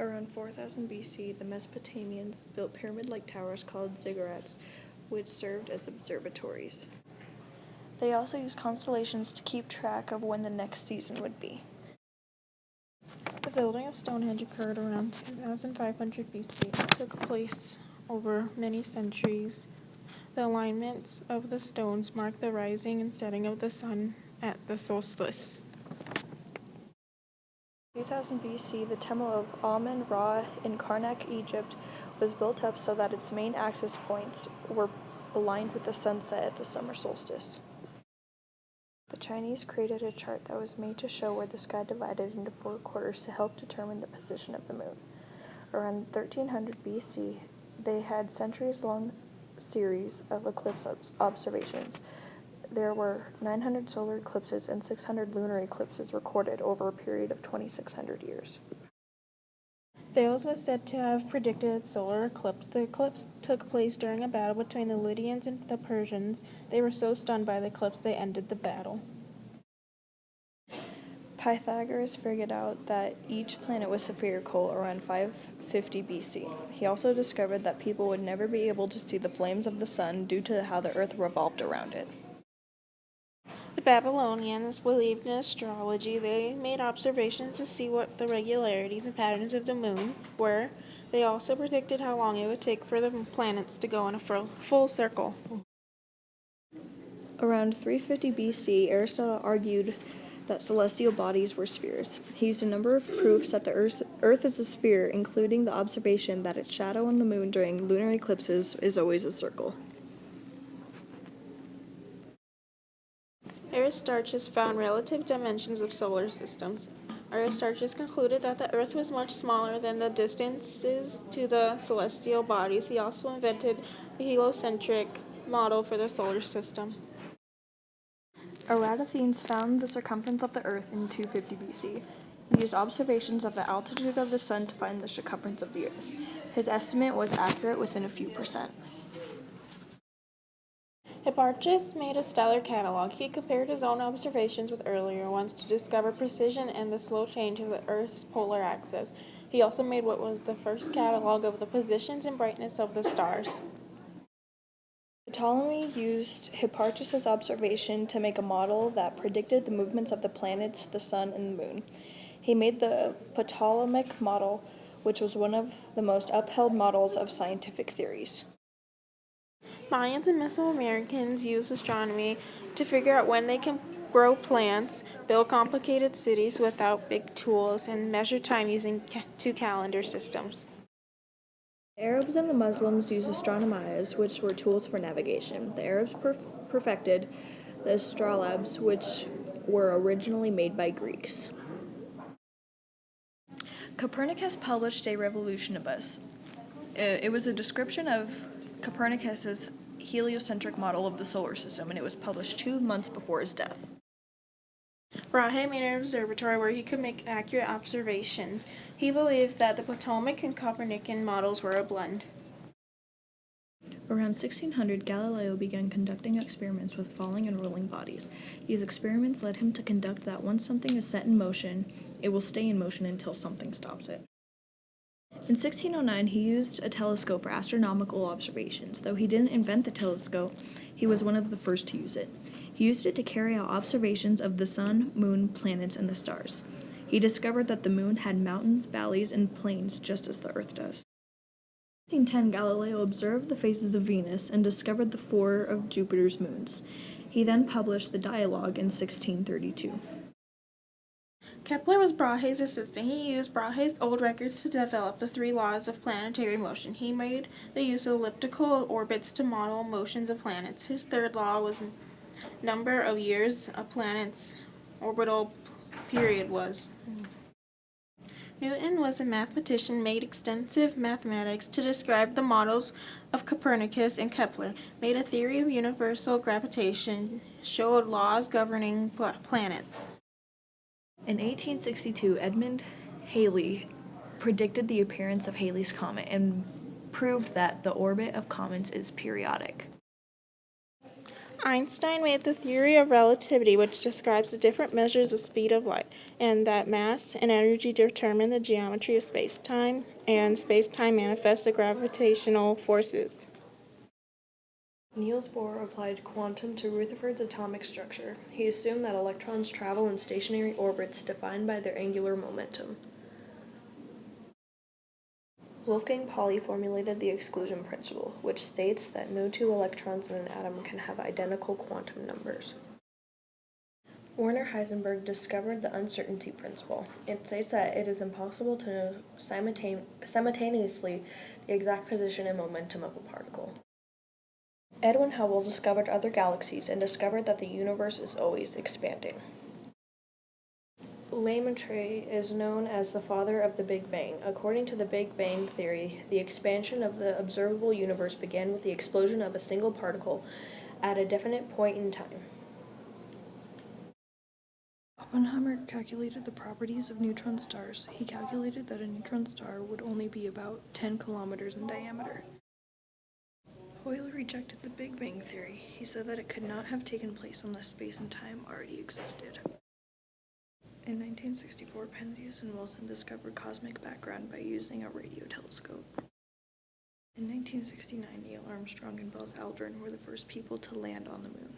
Around 4000 BC, the Mesopotamians built pyramid-like towers called ziggurats, which served as observatories. They also used constellations to keep track of when the next season would be. The building of Stonehenge occurred around 2500 BC and took place over many centuries. The alignments of the stones mark the rising and setting of the sun at the solstice. 2000 BC, the Temple of Amun-Ra in Karnak, Egypt, was built up so that its main access points were aligned with the sunset at the summer solstice. The Chinese created a chart that was made to show where the sky divided into 4 quarters to help determine the position of the moon. Around 1300 BC, they had centuries-long series of eclipse observations. There were 900 solar eclipses and 600 lunar eclipses recorded over a period of 2,600 years. Thales was said to have predicted a solar eclipse. The eclipse took place during a battle between the Lydians and the Persians. They were so stunned by the eclipse they ended the battle. Pythagoras figured out that each planet was spherical around 550 BC. He also discovered that people would never be able to see the flames of the sun due to how the earth revolved around it. The Babylonians believed in astrology. They made observations to see what the regularities and patterns of the moon were. They also predicted how long it would take for the planets to go in a full circle. Around 350 BC, Aristotle argued that celestial bodies were spheres. He used a number of proofs that the Earth is a sphere, including the observation that its shadow on the moon during lunar eclipses is always a circle. Aristarchus found relative dimensions of solar systems. Aristarchus concluded that the Earth was much smaller than the distances to the celestial bodies. He also invented the heliocentric model for the solar system. Eratosthenes found the circumference of the Earth in 250 BC. He used observations of the altitude of the sun to find the circumference of the Earth. His estimate was accurate within a few percent. Hipparchus made a stellar catalog. He compared his own observations with earlier ones to discover precision and the slow change of the Earth's polar axis. He also made what was the first catalog of the positions and brightness of the stars. Ptolemy used Hipparchus's observation to make a model that predicted the movements of the planets, the sun, and the moon. He made the Ptolemaic model, which was one of the most upheld models of scientific theories. Mayans and Mesoamericans used astronomy to figure out when they can grow plants, build complicated cities without big tools, and measure time using 2 calendar systems. The Arabs and the Muslims used astronomias, which were tools for navigation. The Arabs perfected the astrolabes, which were originally made by Greeks. Copernicus published De Revolutionibus. It was a description of Copernicus's heliocentric model of the solar system, and it was published 2 months before his death. Brahe made an observatory where he could make accurate observations. He believed that the Ptolemaic and Copernican models were a blend. Around 1600, Galileo began conducting experiments with falling and rolling bodies. These experiments led him to conduct that once something is set in motion, it will stay in motion until something stops it. In 1609, he used a telescope for astronomical observations. Though he didn't invent the telescope, he was one of the first to use it. He used it to carry out observations of the sun, moon, planets, and the stars. He discovered that the moon had mountains, valleys, and plains just as the Earth does. In 1610, Galileo observed the phases of Venus and discovered the 4 of Jupiter's moons. He then published the Dialogue in 1632. Kepler was Brahe's assistant. He used Brahe's old records to develop the 3 laws of planetary motion. He made the use of elliptical orbits to model motions of planets. His 3rd law was number of years a planet's orbital period was. Newton was a mathematician, made extensive mathematics to describe the models of Copernicus and Kepler, made a theory of universal gravitation, showed laws governing planets. In 1862, Edmund Halley predicted the appearance of Halley's Comet and proved that the orbit of comets is periodic. Einstein made the theory of relativity, which describes the different measures of speed of light, and that mass and energy determine the geometry of space-time, and space-time manifests the gravitational forces. Niels Bohr applied quantum to Rutherford's atomic structure. He assumed that electrons travel in stationary orbits defined by their angular momentum. Wolfgang Pauli formulated the exclusion principle, which states that no two electrons in an atom can have identical quantum numbers. Werner Heisenberg discovered the uncertainty principle. It states that it is impossible to know simultaneously the exact position and momentum of a particle. Edwin Hubble discovered other galaxies and discovered that the universe is always expanding. Lemaitre is known as the father of the Big Bang. According to the Big Bang theory, the expansion of the observable universe began with the explosion of a single particle at a definite point in time. Oppenheimer calculated the properties of neutron stars. He calculated that a neutron star would only be about 10 kilometers in diameter. Euler rejected the Big Bang theory. He said that it could not have taken place unless space and time already existed. In 1964, Penzias and Wilson discovered cosmic background by using a radio telescope. In 1969, Neil Armstrong and Buzz Aldrin were the first people to land on the moon.